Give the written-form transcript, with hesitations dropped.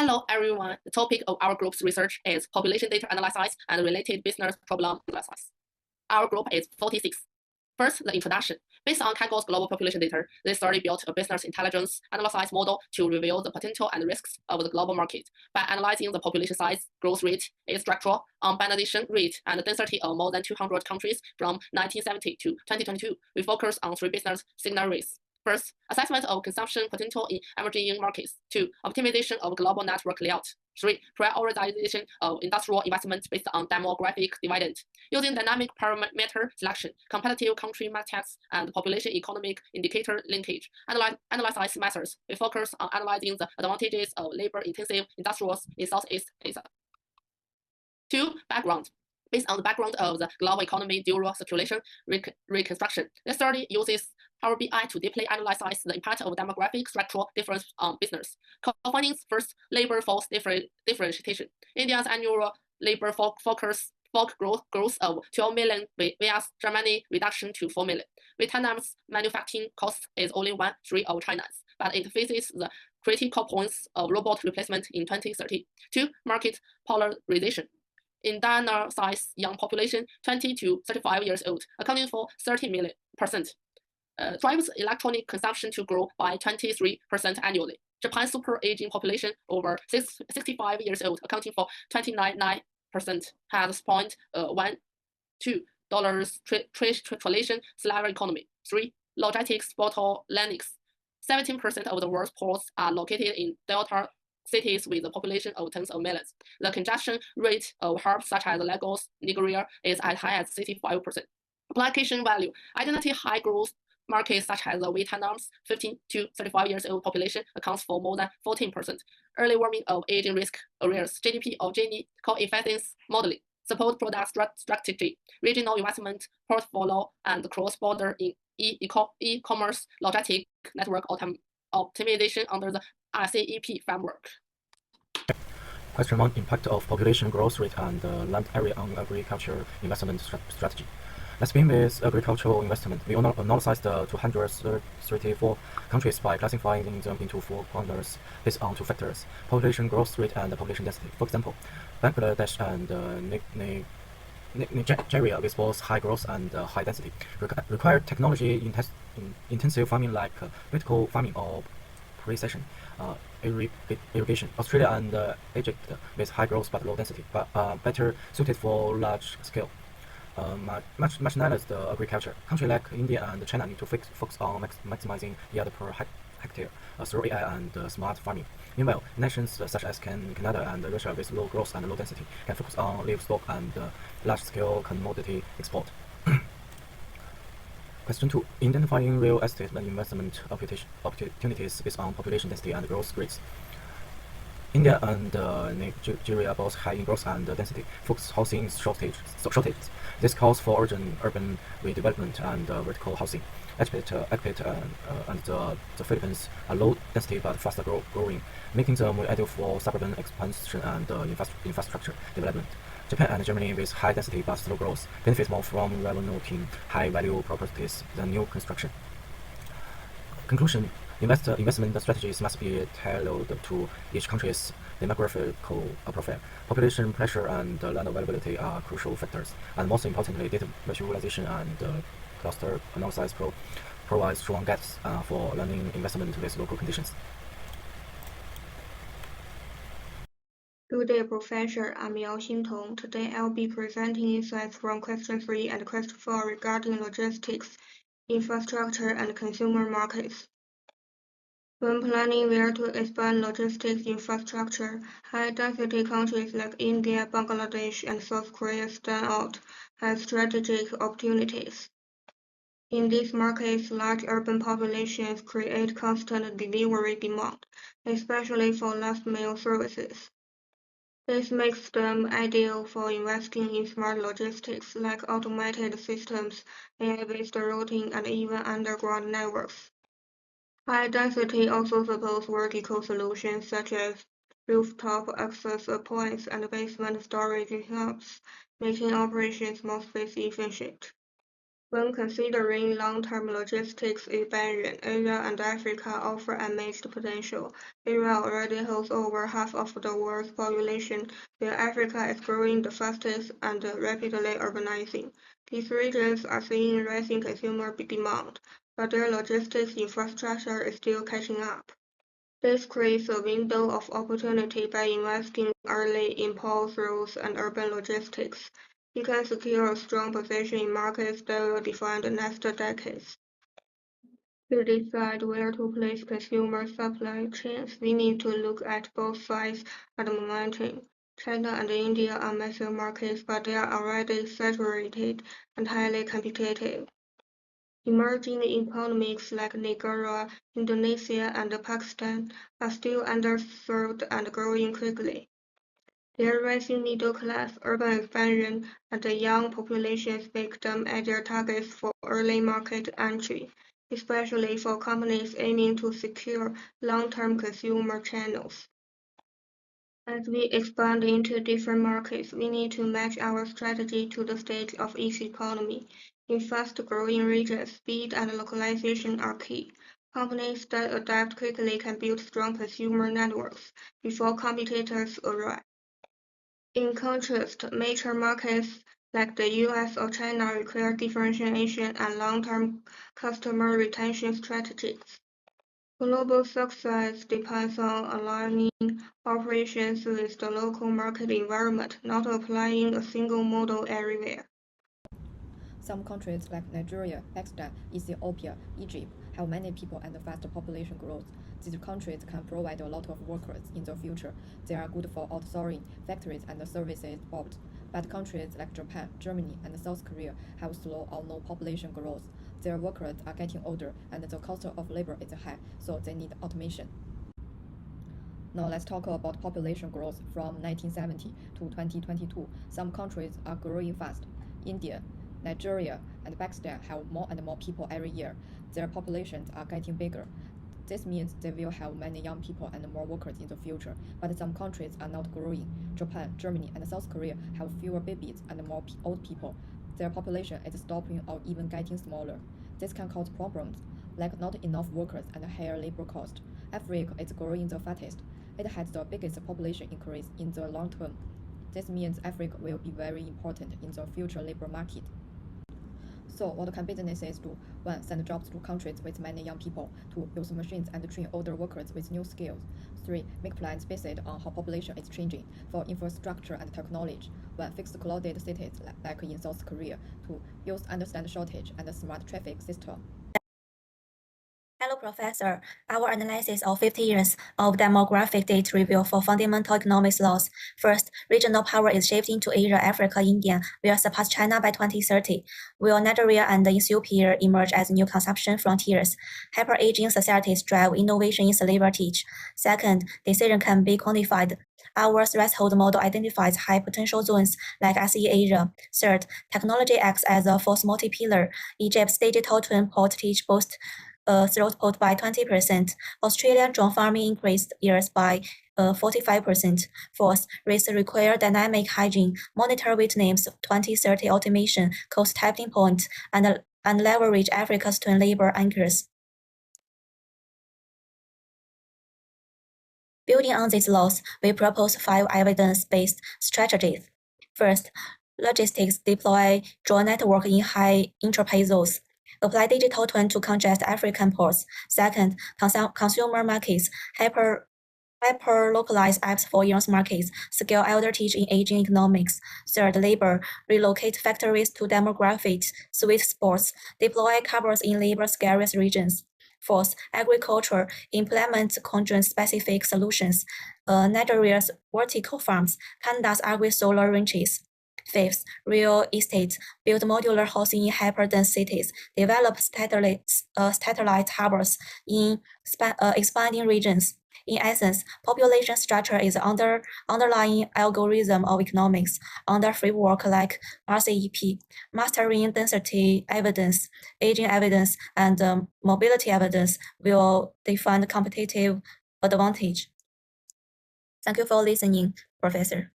Hello, everyone. The topic of our group's research is population data analysis and related business problem analysis. Our group is 46. First, the introduction. Based on Kaggl's global population data, this study built a business intelligence analysis model to reveal the potential and risks of the global market. By analyzing the population size, growth rate, its structure, urbanization rate, and density of more than 200 countries from 1970 to 2022, we focus on three business scenarios. First, assessment of consumption potential in emerging markets. Two, optimization of global network layout. Three, prioritization of industrial investment based on demographic dividend. Using dynamic parameter selection, competitive country metrics, and population economic indicator linkage analysis methods, we focus on analyzing the advantages of labor-intensive industrials in Southeast Asia. Two, background. Based on the background of the global economy dual circulation reconstruction, the study uses Power BI to deeply analyze the impact of demographic structural difference on business. Core findings: first, labor force differentiation. India's annual labor force growth of 12 million vs Germany reduction to 4 million. Vietnam's manufacturing cost is only 1/3 of China's, but it faces the critical points of robot replacement in 2030. Two, market polarization. Indiana size young population 20 to 35 years old, accounting for 30% drives electronic consumption to grow by 23% annually. Japan's super aging population over 65 years old, accounting for 29% has $0.12 trillion slave economy. Three, logistics bottlenecks. 17% of the world's ports are located in delta cities with a population of tens of millions. The congestion rate of hubs such as Lagos, Nigeria is as high as 65%. Application value. Identity high growth markets such as Vietnam's 15 to 35 years old population accounts for more than 14%. Early warning of aging risk areas. GDP of Gini coefficients modeling. Support product strategy. Regional investment portfolio and cross-border in e-commerce logistic network optimization under the RCEP framework. Question 1. Impact of population growth rate and land area on agriculture investment strategy. Let's begin with agricultural investment. We analyzed the 234 countries by classifying them into 4 quadrants based on 2 factors: population growth rate and population density. For example, Bangladesh and Nigeria, with both high growth and high density, require technology-intensive farming like vertical farming or precision irrigation. Australia and Egypt, with high growth but low density, but better suited for large scale marginalized agriculture. Countries like India and China need to focus on maximizing yield per hectare through AI and smart farming. Meanwhile, nations such as Canada and Russia, with low growth and low density, can focus on livestock and large-scale commodity export. Question 2. Identifying real estate and investment opportunities based on population density and growth rates. India and Nigeria both high in growth and density, focus housing shortage. This calls for urban redevelopment and vertical housing. Egypt and the Philippines are low density but faster growing, making them ideal for suburban expansion and infrastructure development. Japan and Germany, with high density but slow growth, benefit more from renovating high-value properties than new construction. Conclusion. Investment strategies must be tailored to each country's demographical profile. Population pressure and land availability are crucial factors, and most importantly, data visualization and cluster analysis provide strong guides for learning investment with local conditions. Good day, Professor. I'm Yao Xintong. Today I'll be presenting insights from question 3 and question 4 regarding logistics, infrastructure, and consumer markets. When planning where to expand logistics infrastructure, high-density countries like India, Bangladesh, and South Korea stand out as strategic opportunities. In these markets, large urban populations create constant delivery demand, especially for last-mile services. This makes them ideal for investing in smart logistics like automated systems, AI-based routing, and even underground networks. High density also supports vertical solutions such as rooftop access points and basement storage hubs, making operations more space efficient. When considering long-term logistics expansion, Asia and Africa offer unmatched potential. Asia already holds over half of the world's population, while Africa is growing the fastest and rapidly urbanizing. These regions are seeing rising consumer demand, but their logistics infrastructure is still catching up. This creates a window of opportunity by investing early in port roads and urban logistics. You can secure a strong position in markets that will define the next decades. To decide where to place consumer supply chains, we need to look at both sides of the momentum. China and India are massive markets, but they are already saturated and highly competitive. Emerging economies like Nigeria, Indonesia, and Pakistan are still underserved and growing quickly. Their rising middle class, urban expansion, and young populations make them ideal targets for early market entry, especially for companies aiming to secure long-term consumer channels. As we expand into different markets, we need to match our strategy to the stage of each economy. In fast-growing regions, speed and localization are key. Companies that adapt quickly can build strong consumer networks before competitors arrive. In contrast, mature markets like the US or China require differentiation and long-term customer retention strategies. Global success depends on aligning operations with the local market environment, not applying a single model everywhere. Some countries like Nigeria, Pakistan, Ethiopia, Egypt have many people and fast population growth. These countries can provide a lot of workers in the future. They are good for outsourcing factories and services jobs. But countries like Japan, Germany, and South Korea have slow or no population growth. Their workers are getting older and the cost of labor is high, so they need automation. Now let's talk about population growth from 1970 to 2022. Some countries are growing fast. India, Nigeria, and Pakistan have more and more people every year. Their populations are getting bigger. This means they will have many young people and more workers in the future, but some countries are not growing. Japan, Germany, and South Korea have fewer babies and more old people. Their population is stopping or even getting smaller. This can cause problems, like not enough workers and higher labor cost. Africa is growing the fastest. It has the biggest population increase in the long term. This means Africa will be very important in the future labor market. So what can businesses do? 1. Send jobs to countries with many young people. 2. Use machines and train older workers with new skills. 3. Make plans based on how population is changing. 4. Infrastructure and technology. 1. Fix clouded cities like in South Korea. 2. Use understand shortage and smart traffic system. Hello, Professor. Our analysis of 50 years of demographic data review for fundamental economics laws. First, regional power is shifting to Asia, Africa, India will surpass China by 2030. Will Nigeria and Ethiopia emerge as new consumption frontiers? Hyper-aging societies drive innovation in celebrity. Second, decision can be quantified. Our threshold model identifies high potential zones like SE Asia. Third, technology acts as a force multiplier. Egypt's digital twin port teach boost throughput by 20%. Australian drone farming increased yields by 45%. Fourth, rates require dynamic hygiene, monitor Vietnam's 2030 automation, cost tapping point, and leverage Africa's twin labor anchors. Building on these laws, we propose 5 evidence-based strategies. First, logistics deploy drone network in high entropy zones. Apply digital twin to congest African ports. Second, consumer markets, hyper-localized apps for young markets, scale elder teach in aging economics. Third, labor, relocate factories to demographic sweet spots, deploy covers in labor-scarce regions. Fourth, agriculture, implement conjoint-specific solutions. Nigeria's vertical farms, Canada's agri-solar ranches. Fifth, real estate, build modular housing in hyperdense cities, develop satellite harbors in expanding regions. In essence, population structure is the underlying algorithm of economics under framework like RCEP, mastering density evidence, aging evidence, and mobility evidence will define competitive advantage. Thank you for listening, Professor.